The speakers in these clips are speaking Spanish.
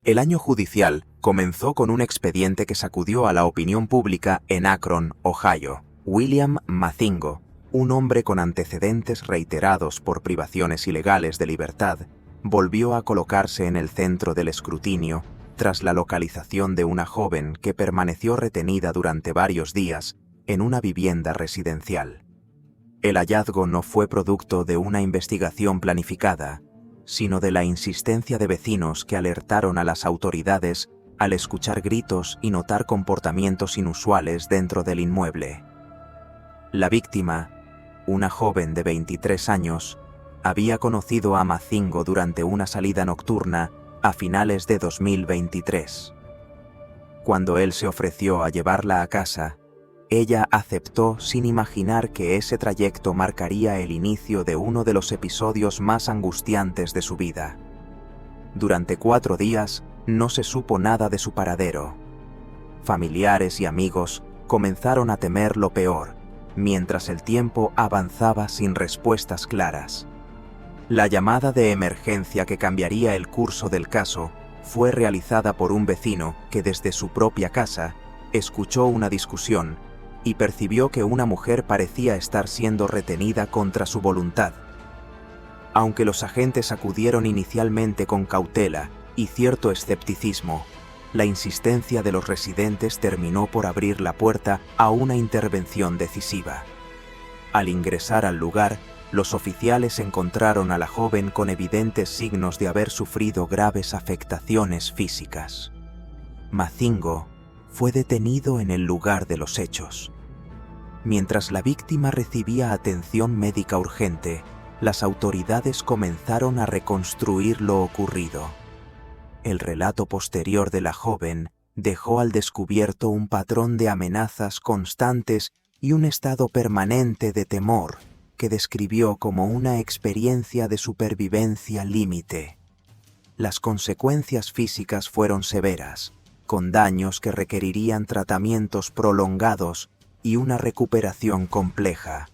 El año judicial comenzó con un expediente que sacudió a la opinión pública en Akron, Ohio. William Mathingo, un hombre con antecedentes reiterados por privaciones ilegales de libertad, volvió a colocarse en el centro del escrutinio tras la localización de una joven que permaneció retenida durante varios días en una vivienda residencial. El hallazgo no fue producto de una investigación planificada, sino de la insistencia de vecinos que alertaron a las autoridades al escuchar gritos y notar comportamientos inusuales dentro del inmueble. La víctima, una joven de 23 años, había conocido a Mathingo durante una salida nocturna a finales de 2023. Cuando él se ofreció a llevarla a casa, ella aceptó sin imaginar que ese trayecto marcaría el inicio de uno de los episodios más angustiantes de su vida. Durante 4 días no se supo nada de su paradero. Familiares y amigos comenzaron a temer lo peor, mientras el tiempo avanzaba sin respuestas claras. La llamada de emergencia que cambiaría el curso del caso fue realizada por un vecino que desde su propia casa escuchó una discusión y percibió que una mujer parecía estar siendo retenida contra su voluntad. Aunque los agentes acudieron inicialmente con cautela y cierto escepticismo, la insistencia de los residentes terminó por abrir la puerta a una intervención decisiva. Al ingresar al lugar, los oficiales encontraron a la joven con evidentes signos de haber sufrido graves afectaciones físicas. Mathingo fue detenido en el lugar de los hechos. Mientras la víctima recibía atención médica urgente, las autoridades comenzaron a reconstruir lo ocurrido. El relato posterior de la joven dejó al descubierto un patrón de amenazas constantes y un estado permanente de temor que describió como una experiencia de supervivencia límite. Las consecuencias físicas fueron severas, con daños que requerirían tratamientos prolongados y una recuperación compleja.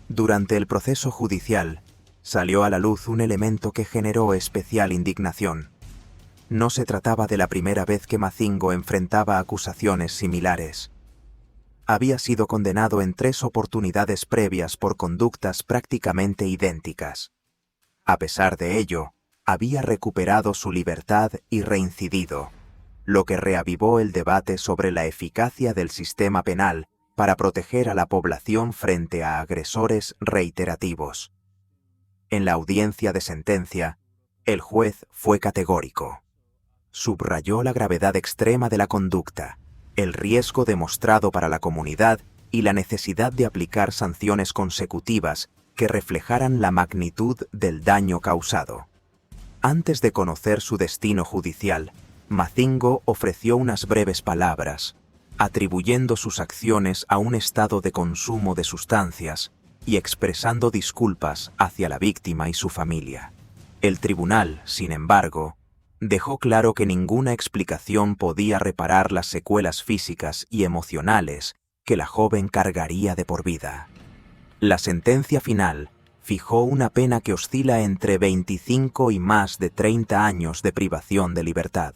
Durante el proceso judicial, salió a la luz un elemento que generó especial indignación. No se trataba de la primera vez que Mathingo enfrentaba acusaciones similares. Había sido condenado en 3 oportunidades previas por conductas prácticamente idénticas. A pesar de ello, había recuperado su libertad y reincidido, lo que reavivó el debate sobre la eficacia del sistema penal para proteger a la población frente a agresores reiterativos. En la audiencia de sentencia, el juez fue categórico. Subrayó la gravedad extrema de la conducta, el riesgo demostrado para la comunidad y la necesidad de aplicar sanciones consecutivas que reflejaran la magnitud del daño causado. Antes de conocer su destino judicial, Mathingo ofreció unas breves palabras, atribuyendo sus acciones a un estado de consumo de sustancias y expresando disculpas hacia la víctima y su familia. El tribunal, sin embargo, dejó claro que ninguna explicación podía reparar las secuelas físicas y emocionales que la joven cargaría de por vida. La sentencia final fijó una pena que oscila entre 25 y más de 30 años de privación de libertad.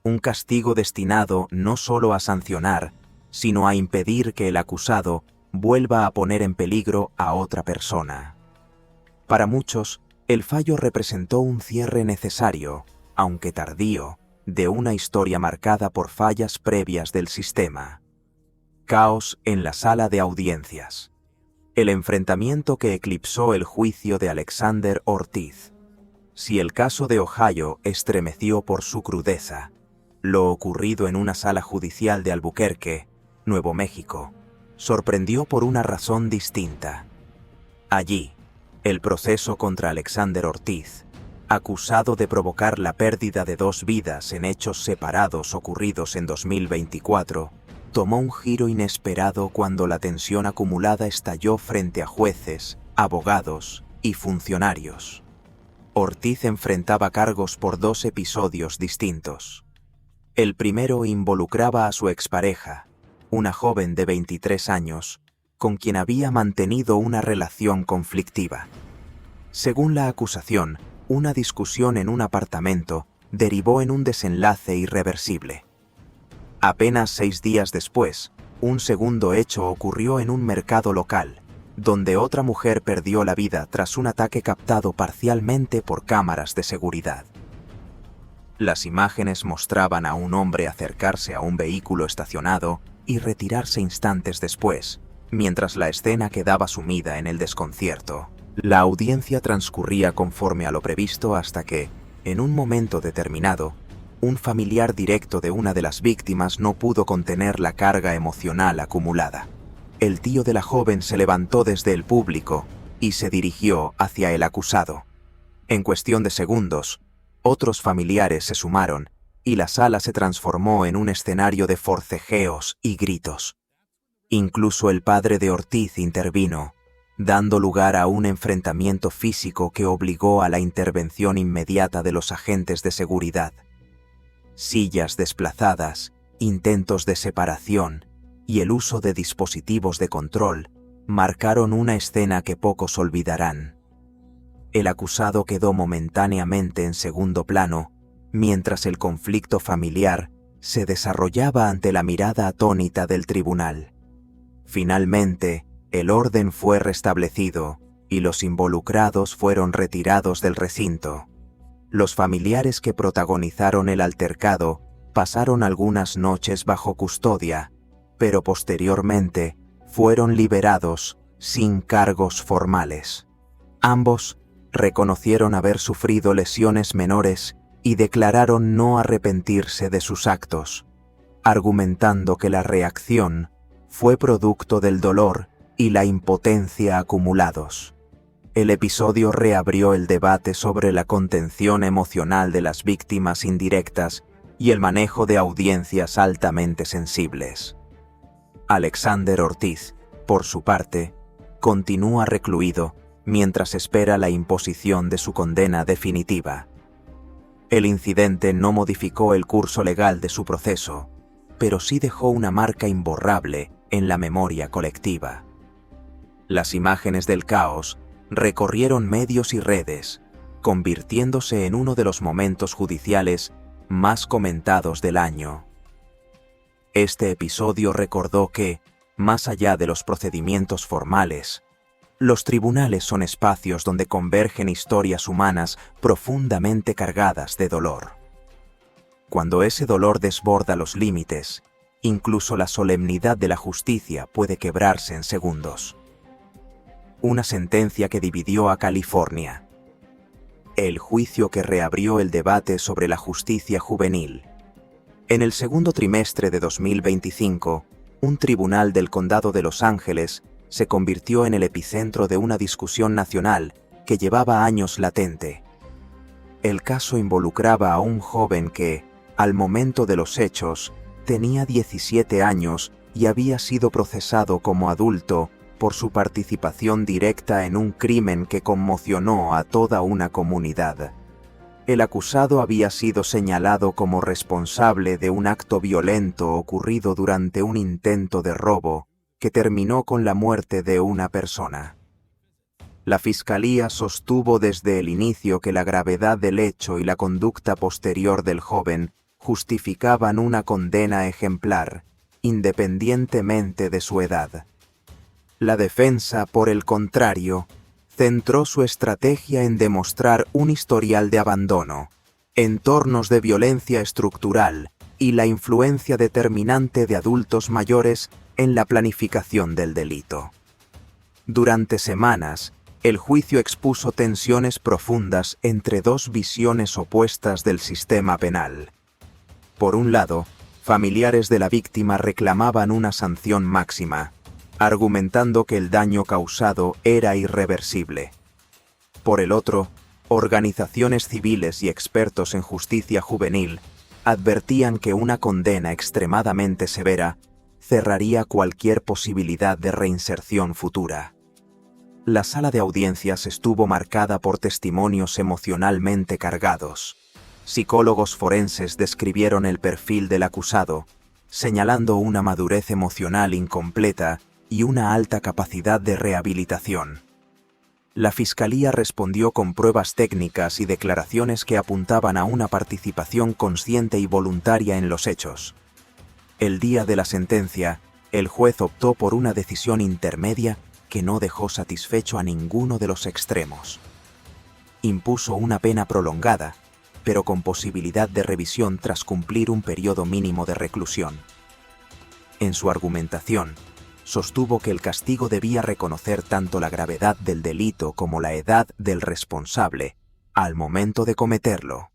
Un castigo destinado no solo a sancionar, sino a impedir que el acusado vuelva a poner en peligro a otra persona. Para muchos, el fallo representó un cierre necesario, aunque tardío, de una historia marcada por fallas previas del sistema. Caos en la sala de audiencias. El enfrentamiento que eclipsó el juicio de Alexander Ortiz. Si el caso de Ohio estremeció por su crudeza, lo ocurrido en una sala judicial de Albuquerque, Nuevo México, sorprendió por una razón distinta. Allí, el proceso contra Alexander Ortiz, acusado de provocar la pérdida de 2 vidas en hechos separados ocurridos en 2024, tomó un giro inesperado cuando la tensión acumulada estalló frente a jueces, abogados y funcionarios. Ortiz enfrentaba cargos por 2 episodios distintos. El primero involucraba a su expareja, una joven de 23 años, con quien había mantenido una relación conflictiva. Según la acusación, una discusión en un apartamento derivó en un desenlace irreversible. Apenas 6 días después, un segundo hecho ocurrió en un mercado local, donde otra mujer perdió la vida tras un ataque captado parcialmente por cámaras de seguridad. Las imágenes mostraban a un hombre acercarse a un vehículo estacionado y retirarse instantes después, mientras la escena quedaba sumida en el desconcierto. La audiencia transcurría conforme a lo previsto hasta que, en un momento determinado, un familiar directo de una de las víctimas no pudo contener la carga emocional acumulada. El tío de la joven se levantó desde el público y se dirigió hacia el acusado. En cuestión de segundos, otros familiares se sumaron y la sala se transformó en un escenario de forcejeos y gritos. Incluso el padre de Ortiz intervino, dando lugar a un enfrentamiento físico que obligó a la intervención inmediata de los agentes de seguridad. Sillas desplazadas, intentos de separación y el uso de dispositivos de control marcaron una escena que pocos olvidarán. El acusado quedó momentáneamente en segundo plano, mientras el conflicto familiar se desarrollaba ante la mirada atónita del tribunal. Finalmente, el orden fue restablecido y los involucrados fueron retirados del recinto. Los familiares que protagonizaron el altercado pasaron algunas noches bajo custodia, pero posteriormente fueron liberados sin cargos formales. Ambos reconocieron haber sufrido lesiones menores y declararon no arrepentirse de sus actos, argumentando que la reacción fue producto del dolor y la impotencia acumulados. El episodio reabrió el debate sobre la contención emocional de las víctimas indirectas y el manejo de audiencias altamente sensibles. Alexander Ortiz, por su parte, continúa recluido mientras espera la imposición de su condena definitiva. El incidente no modificó el curso legal de su proceso, pero sí dejó una marca imborrable en la memoria colectiva. Las imágenes del caos recorrieron medios y redes, convirtiéndose en uno de los momentos judiciales más comentados del año. Este episodio recordó que, más allá de los procedimientos formales, los tribunales son espacios donde convergen historias humanas profundamente cargadas de dolor. Cuando ese dolor desborda los límites, incluso la solemnidad de la justicia puede quebrarse en segundos. Una sentencia que dividió a California. El juicio que reabrió el debate sobre la justicia juvenil. En el segundo trimestre de 2025, un tribunal del condado de Los Ángeles se convirtió en el epicentro de una discusión nacional que llevaba años latente. El caso involucraba a un joven que, al momento de los hechos, tenía 17 años y había sido procesado como adulto por su participación directa en un crimen que conmocionó a toda una comunidad. El acusado había sido señalado como responsable de un acto violento ocurrido durante un intento de robo que terminó con la muerte de una persona. La fiscalía sostuvo desde el inicio que la gravedad del hecho y la conducta posterior del joven justificaban una condena ejemplar, independientemente de su edad. La defensa, por el contrario, centró su estrategia en demostrar un historial de abandono, entornos de violencia estructural y la influencia determinante de adultos mayores en la planificación del delito. Durante semanas, el juicio expuso tensiones profundas entre dos visiones opuestas del sistema penal. Por un lado, familiares de la víctima reclamaban una sanción máxima, argumentando que el daño causado era irreversible. Por el otro, organizaciones civiles y expertos en justicia juvenil advertían que una condena extremadamente severa cerraría cualquier posibilidad de reinserción futura. La sala de audiencias estuvo marcada por testimonios emocionalmente cargados. Psicólogos forenses describieron el perfil del acusado, señalando una madurez emocional incompleta y una alta capacidad de rehabilitación. La Fiscalía respondió con pruebas técnicas y declaraciones que apuntaban a una participación consciente y voluntaria en los hechos. El día de la sentencia, el juez optó por una decisión intermedia que no dejó satisfecho a ninguno de los extremos. Impuso una pena prolongada, pero con posibilidad de revisión tras cumplir un periodo mínimo de reclusión. En su argumentación, sostuvo que el castigo debía reconocer tanto la gravedad del delito como la edad del responsable al momento de cometerlo.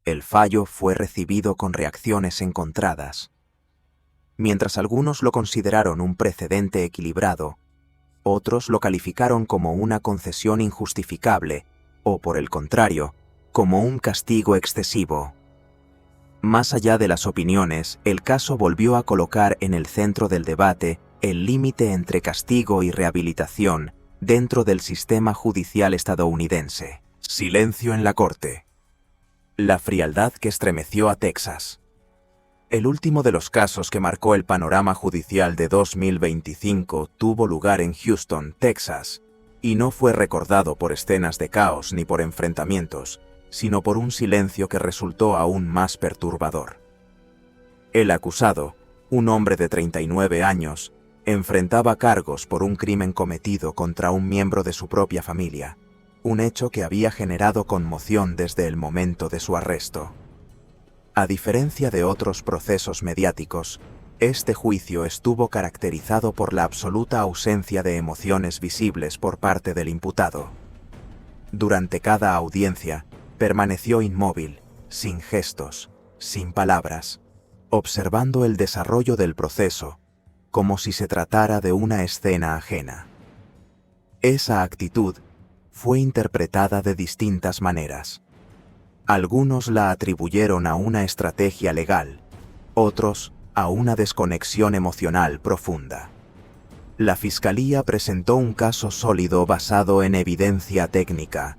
El fallo fue recibido con reacciones encontradas. Mientras algunos lo consideraron un precedente equilibrado, otros lo calificaron como una concesión injustificable o, por el contrario, como un castigo excesivo. Más allá de las opiniones, el caso volvió a colocar en el centro del debate el límite entre castigo y rehabilitación dentro del sistema judicial estadounidense. Silencio en la corte. La frialdad que estremeció a Texas. El último de los casos que marcó el panorama judicial de 2025 tuvo lugar en Houston, Texas, y no fue recordado por escenas de caos ni por enfrentamientos, sino por un silencio que resultó aún más perturbador. El acusado, un hombre de 39 años, enfrentaba cargos por un crimen cometido contra un miembro de su propia familia, un hecho que había generado conmoción desde el momento de su arresto. A diferencia de otros procesos mediáticos, este juicio estuvo caracterizado por la absoluta ausencia de emociones visibles por parte del imputado. Durante cada audiencia, permaneció inmóvil, sin gestos, sin palabras, observando el desarrollo del proceso, como si se tratara de una escena ajena. Esa actitud fue interpretada de distintas maneras. Algunos la atribuyeron a una estrategia legal, otros a una desconexión emocional profunda. La Fiscalía presentó un caso sólido basado en evidencia técnica,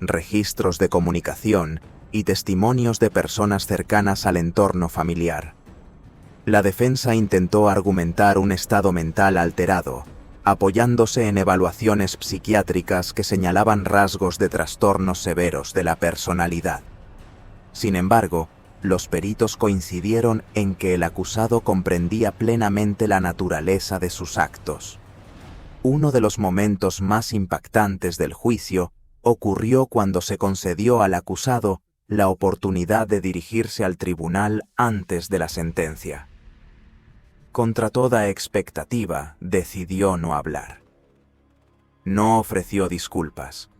registros de comunicación y testimonios de personas cercanas al entorno familiar. La defensa intentó argumentar un estado mental alterado, apoyándose en evaluaciones psiquiátricas que señalaban rasgos de trastornos severos de la personalidad. Sin embargo, los peritos coincidieron en que el acusado comprendía plenamente la naturaleza de sus actos. Uno de los momentos más impactantes del juicio ocurrió cuando se concedió al acusado la oportunidad de dirigirse al tribunal antes de la sentencia. Contra toda expectativa, decidió no hablar. No ofreció disculpas,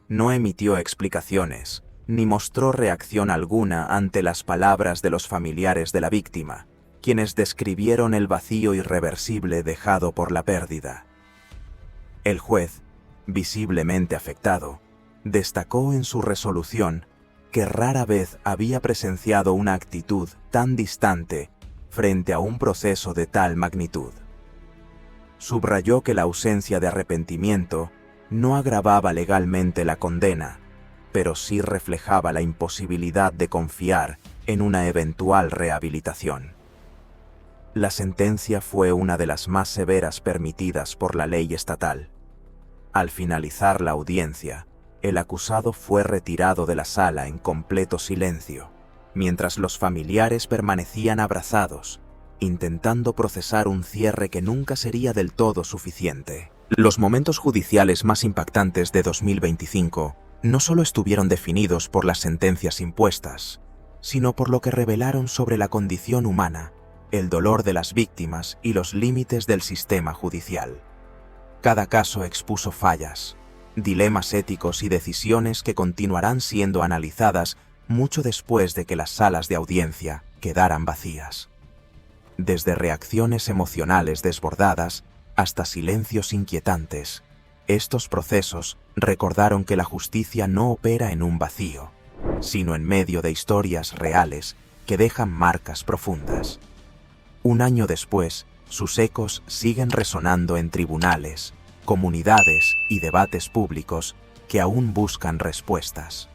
no emitió explicaciones, ni mostró reacción alguna ante las palabras de los familiares de la víctima, quienes describieron el vacío irreversible dejado por la pérdida. El juez, visiblemente afectado, destacó en su resolución que rara vez había presenciado una actitud tan distante frente a un proceso de tal magnitud. Subrayó que la ausencia de arrepentimiento no agravaba legalmente la condena, pero sí reflejaba la imposibilidad de confiar en una eventual rehabilitación. La sentencia fue una de las más severas permitidas por la ley estatal. Al finalizar la audiencia, el acusado fue retirado de la sala en completo silencio, mientras los familiares permanecían abrazados, intentando procesar un cierre que nunca sería del todo suficiente. Los momentos judiciales más impactantes de 2025 no solo estuvieron definidos por las sentencias impuestas, sino por lo que revelaron sobre la condición humana, el dolor de las víctimas y los límites del sistema judicial. Cada caso expuso fallas, dilemas éticos y decisiones que continuarán siendo analizadas mucho después de que las salas de audiencia quedaran vacías. Desde reacciones emocionales desbordadas hasta silencios inquietantes, estos procesos recordaron que la justicia no opera en un vacío, sino en medio de historias reales que dejan marcas profundas. Un año después, sus ecos siguen resonando en tribunales, comunidades y debates públicos que aún buscan respuestas.